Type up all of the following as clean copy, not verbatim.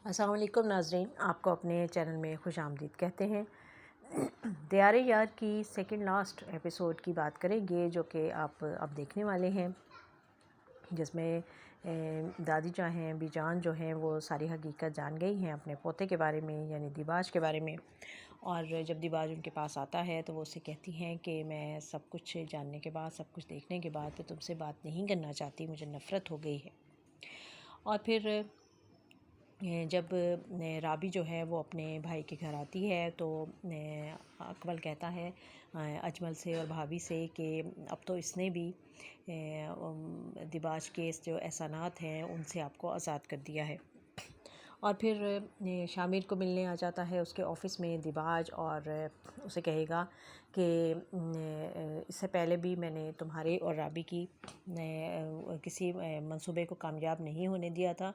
السلام علیکم ناظرین، آپ کو اپنے چینل میں خوش آمدید کہتے ہیں۔ دیار یار کی سیکنڈ لاسٹ ایپیسوڈ کی بات کریں گے، جو کہ آپ اب دیکھنے والے ہیں، جس میں دادی جان ہیں، بی جان جو ہیں، وہ ساری حقیقت جان گئی ہیں اپنے پوتے کے بارے میں، یعنی دیباج کے بارے میں۔ اور جب دیباج ان کے پاس آتا ہے تو وہ اسے کہتی ہیں کہ میں سب کچھ جاننے کے بعد، سب کچھ دیکھنے کے بعد تم سے بات نہیں کرنا چاہتی، مجھے نفرت ہو گئی ہے۔ اور پھر جب رابی جو ہے وہ اپنے بھائی کے گھر آتی ہے تو اکمل کہتا ہے اجمل سے اور بھابھی سے کہ اب تو اس نے بھی دیباج کے جو احسانات ہیں ان سے آپ کو آزاد کر دیا ہے۔ اور پھر شامر کو ملنے آ جاتا ہے اس کے آفس میں دیباج، اور اسے کہے گا کہ اس سے پہلے بھی میں نے تمہارے اور رابی کی کسی منصوبے کو کامیاب نہیں ہونے دیا تھا،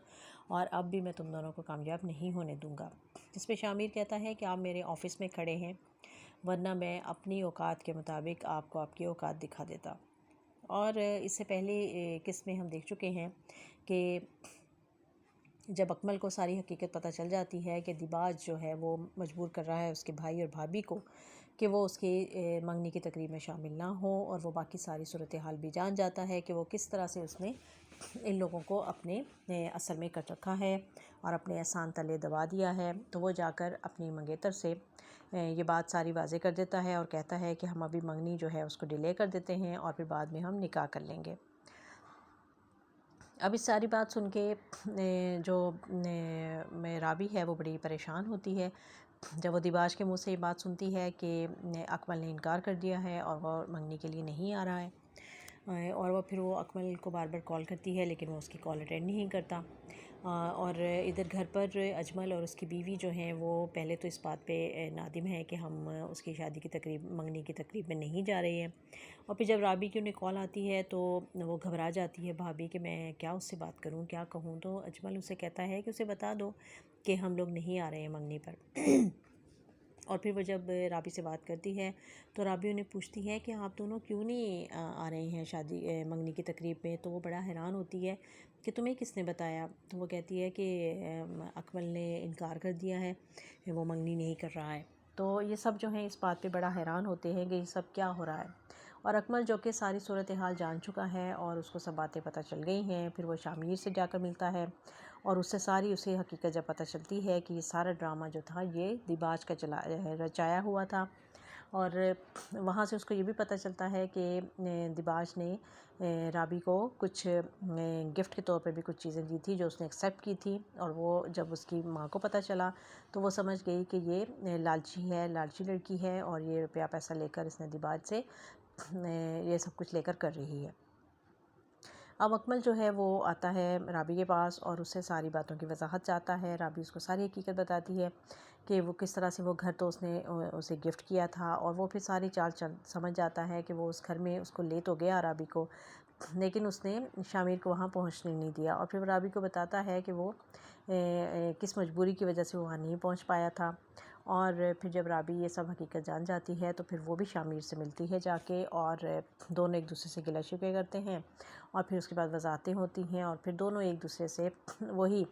اور اب بھی میں تم دونوں کو کامیاب نہیں ہونے دوں گا۔ جس پہ شامر کہتا ہے کہ آپ میرے آفس میں کھڑے ہیں، ورنہ میں اپنی اوقات کے مطابق آپ کو آپ کی اوقات دکھا دیتا۔ اور اس سے پہلے قسط میں ہم دیکھ چکے ہیں کہ جب اکمل کو ساری حقیقت پتہ چل جاتی ہے کہ دیباج جو ہے وہ مجبور کر رہا ہے اس کے بھائی اور بھابھی کو کہ وہ اس کی منگنی کی تقریب میں شامل نہ ہو، اور وہ باقی ساری صورتحال بھی جان جاتا ہے کہ وہ کس طرح سے اس نے ان لوگوں کو اپنے اثر میں کر رکھا ہے اور اپنے احسان تلے دبا دیا ہے، تو وہ جا کر اپنی منگیتر سے یہ بات ساری واضح کر دیتا ہے اور کہتا ہے کہ ہم ابھی منگنی جو ہے اس کو ڈیلے کر دیتے ہیں اور پھر بعد میں ہم نکاح کر لیں گے۔ اب اس ساری بات سن کے جو رابی ہے وہ بڑی پریشان ہوتی ہے جب وہ دیباج کے منہ سے یہ بات سنتی ہے کہ اکمل نے انکار کر دیا ہے اور وہ منگنی کے لیے نہیں آ رہا ہے، اور وہ پھر وہ اکمل کو بار بار کال کرتی ہے لیکن وہ اس کی کال اٹینڈ نہیں کرتا۔ اور ادھر گھر پر اجمل اور اس کی بیوی جو ہیں وہ پہلے تو اس بات پہ نادم ہیں کہ ہم اس کی شادی کی تقریب، منگنی کی تقریب میں نہیں جا رہے ہیں، اور پھر جب رابی کی انہیں کال آتی ہے تو وہ گھبرا جاتی ہے بھابھی کہ میں کیا اس سے بات کروں، کیا کہوں، تو اجمل اسے کہتا ہے کہ اسے بتا دو کہ ہم لوگ نہیں آ رہے ہیں منگنی پر۔ اور پھر وہ جب رابی سے بات کرتی ہے تو رابی انہیں پوچھتی ہے کہ آپ دونوں کیوں نہیں آ رہے ہیں شادی منگنی کی تقریب میں، تو وہ بڑا حیران ہوتی ہے کہ تمہیں کس نے بتایا، تو وہ کہتی ہے کہ اکمل نے انکار کر دیا ہے، وہ منگنی نہیں کر رہا ہے۔ تو یہ سب جو ہیں اس بات پہ بڑا حیران ہوتے ہیں کہ یہ سب کیا ہو رہا ہے، اور اکمل جو کہ ساری صورتحال جان چکا ہے اور اس کو سب باتیں پتہ چل گئی ہیں، پھر وہ شامیر سے جا کر ملتا ہے اور اس سے ساری اسے حقیقت جب پتہ چلتی ہے کہ یہ سارا ڈرامہ جو تھا یہ دیباج کا رچایا ہوا تھا، اور وہاں سے اس کو یہ بھی پتہ چلتا ہے کہ دیباج نے رابی کو کچھ گفٹ کے طور پہ بھی کچھ چیزیں دی تھی جو اس نے ایکسیپٹ کی تھی، اور وہ جب اس کی ماں کو پتہ چلا تو وہ سمجھ گئی کہ یہ لالچی ہے، لالچی لڑکی ہے، اور یہ روپیہ پیسہ لے کر اس نے دیباج سے یہ سب کچھ لے کر رہی ہے۔ اب اکمل جو ہے وہ آتا ہے رابی کے پاس اور اس سے ساری باتوں کی وضاحت چاہتا ہے۔ رابی اس کو ساری حقیقت بتاتی ہے کہ وہ کس طرح سے وہ گھر تو اس نے اسے گفٹ کیا تھا، اور وہ پھر ساری چال سمجھ جاتا ہے کہ وہ اس گھر میں اس کو لے تو گیا رابی کو، لیکن اس نے شامر کو وہاں پہنچنے نہیں دیا، اور پھر رابی کو بتاتا ہے کہ وہ کس مجبوری کی وجہ سے وہاں نہیں پہنچ پایا تھا۔ اور پھر جب رابی یہ سب حقیقت جان جاتی ہے تو پھر وہ بھی شامر سے ملتی ہے جا کے، اور دونوں ایک دوسرے سے گلہ شکوے کرتے ہیں، اور پھر اس کے بعد وضاحتیں ہوتی ہیں، اور پھر دونوں ایک دوسرے سے وہی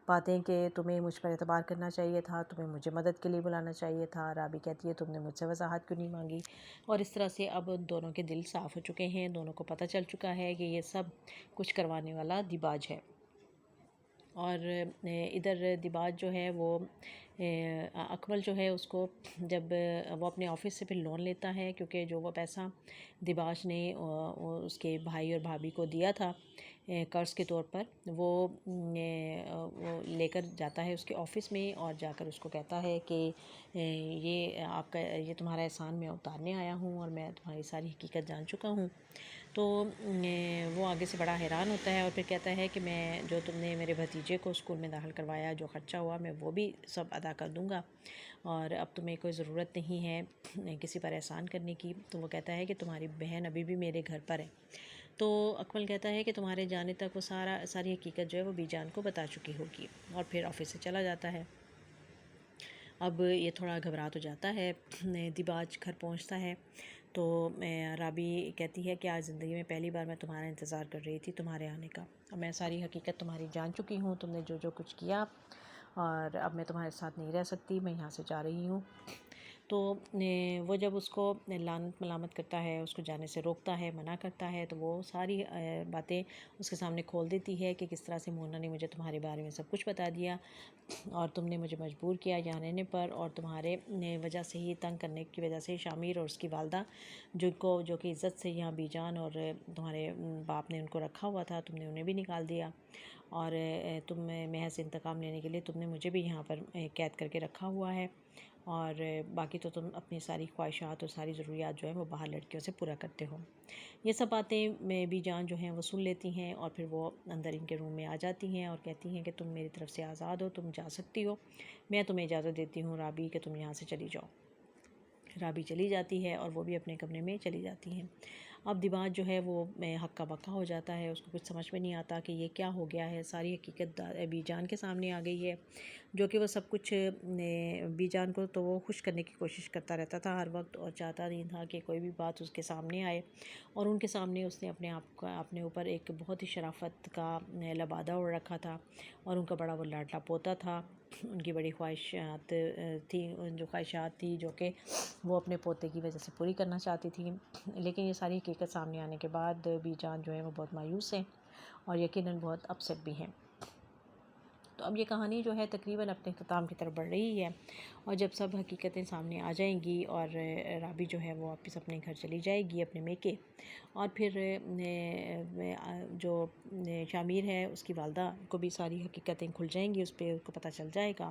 باتیں کہ تمہیں مجھ پر اعتبار کرنا چاہیے تھا، تمہیں مجھے مدد کے لیے بلانا چاہیے تھا۔ رابی کہتی ہے تم نے مجھ سے وضاحت کیوں نہیں مانگی، اور اس طرح سے اب دونوں کے دل صاف ہو چکے ہیں، دونوں کو پتہ چل چکا ہے کہ یہ سب کچھ کروانے والا دیباج ہے۔ اور ادھر دیباج جو ہے وہ اکمل جو ہے اس کو جب وہ اپنے آفس سے پھر لون لیتا ہے، کیونکہ جو وہ پیسہ دیباج نے اس کے بھائی اور بھابھی کو دیا تھا قرض کے طور پر، وہ لے کر جاتا ہے اس کے آفس میں، اور جا کر اس کو کہتا ہے کہ یہ آپ کا، یہ تمہارا احسان میں اتارنے آیا ہوں اور میں تمہاری ساری حقیقت جان چکا ہوں۔ تو وہ آگے سے بڑا حیران ہوتا ہے اور پھر کہتا ہے کہ میں جو تم نے میرے بھتیجے کو اسکول میں داخل کروایا، جو خرچہ ہوا میں وہ بھی سب ادا کر دوں گا، اور اب تمہیں کوئی ضرورت نہیں ہے کسی پر احسان کرنے کی۔ تو وہ کہتا ہے کہ تمہاری بہن ابھی بھی میرے گھر پر ہے۔ تو اکمل کہتا ہے کہ تمہارے جانے تک وہ ساری حقیقت جو ہے وہ بی جان کو بتا چکی ہوگی، اور پھر آفس سے چلا جاتا ہے۔ اب یہ تھوڑا گھبرا تو جاتا ہے، دیباج گھر پہنچتا ہے تو رابی کہتی ہے کہ آج زندگی میں پہلی بار میں تمہارا انتظار کر رہی تھی، تمہارے آنے کا، اب میں ساری حقیقت تمہاری جان چکی ہوں، تم نے جو جو کچھ کیا اور اب میں تمہارے ساتھ نہیں رہ سکتی، میں یہاں سے جا رہی ہوں۔ تو وہ جب اس کو لعنت ملامت کرتا ہے، اس کو جانے سے روکتا ہے، منع کرتا ہے، تو وہ ساری باتیں اس کے سامنے کھول دیتی ہے کہ کس طرح سے مونا نے مجھے تمہارے بارے میں سب کچھ بتا دیا، اور تم نے مجھے مجبور کیا یہاں رہنے پر، اور تمہارے وجہ سے ہی، تنگ کرنے کی وجہ سے، شامیر اور اس کی والدہ جو کہ عزت سے یہاں بی جان اور تمہارے باپ نے ان کو رکھا ہوا تھا، تم نے انہیں بھی نکال دیا، اور تم محض انتقام لینے کے لیے تم نے مجھے بھی یہاں پر قید کر کے رکھا ہوا ہے، اور باقی تو تم اپنی ساری خواہشات اور ساری ضروریات جو ہیں وہ باہر لڑکیوں سے پورا کرتے ہو۔ یہ سب باتیں میں بی جان جو ہیں وہ سن لیتی ہیں، اور پھر وہ اندر ان کے روم میں آ جاتی ہیں اور کہتی ہیں کہ تم میری طرف سے آزاد ہو، تم جا سکتی ہو، میں تمہیں اجازت دیتی ہوں رابی کہ تم یہاں سے چلی جاؤ۔ رابی چلی جاتی ہے اور وہ بھی اپنے کمرے میں چلی جاتی ہیں۔ اب دیباج جو ہے وہ ہکا بکا ہو جاتا ہے، اس کو کچھ سمجھ میں نہیں آتا کہ یہ کیا ہو گیا ہے، ساری حقیقت بی جان کے سامنے آ گئی ہے، جو کہ وہ سب کچھ بی جان کو تو وہ خوش کرنے کی کوشش کرتا رہتا تھا ہر وقت، اور چاہتا نہیں تھا کہ کوئی بھی بات اس کے سامنے آئے، اور ان کے سامنے اس نے اپنے اوپر ایک بہت ہی شرافت کا لبادہ اوڑھ رکھا تھا، اور ان کا بڑا وہ لاڈلا پوتا تھا، ان کی بڑی خواہشات تھی جو کہ وہ اپنے پوتے کی وجہ سے پوری کرنا چاہتی تھی، لیکن یہ ساری حقیقت سامنے آنے کے بعد بی جان جو ہے وہ بہت مایوس ہیں، اور یقیناً بہت اپسیٹ بھی ہیں۔ تو اب یہ کہانی جو ہے تقریباً اپنے اختتام کی طرف بڑھ رہی ہے، اور جب سب حقیقتیں سامنے آ جائیں گی اور رابی جو ہے وہ واپس اپنے گھر چلی جائے گی اپنے میکے، اور پھر جو شامیر ہے اس کی والدہ کو بھی ساری حقیقتیں کھل جائیں گی، اس پہ اس کو پتہ چل جائے گا،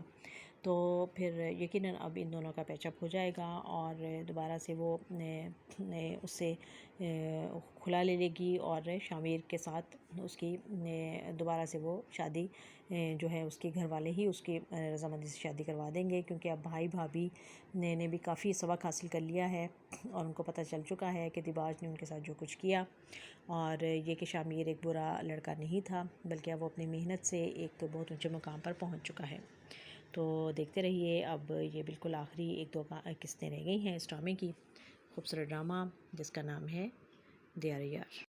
تو پھر یقیناً اب ان دونوں کا پیچ اپ ہو جائے گا، اور دوبارہ سے وہ اس سے کھلا لے لے گی، اور شامیر کے ساتھ اس کی دوبارہ سے وہ شادی جو ہے اس کے گھر والے ہی اس کی رضامندی سے شادی کروا دیں گے، کیونکہ اب بھائی بھابھی نے بھی کافی سبق حاصل کر لیا ہے، اور ان کو پتہ چل چکا ہے کہ دیباج نے ان کے ساتھ جو کچھ کیا، اور یہ کہ شامیر ایک برا لڑکا نہیں تھا، بلکہ اب وہ اپنی محنت سے ایک بہت اونچے مقام پر پہنچ چکا ہے۔ تو دیکھتے رہیے، اب یہ بالکل آخری ایک دو قسطیں رہ گئی ہیں اس ڈرامے کی، خوبصورت ڈرامہ جس کا نام ہے دیار یار۔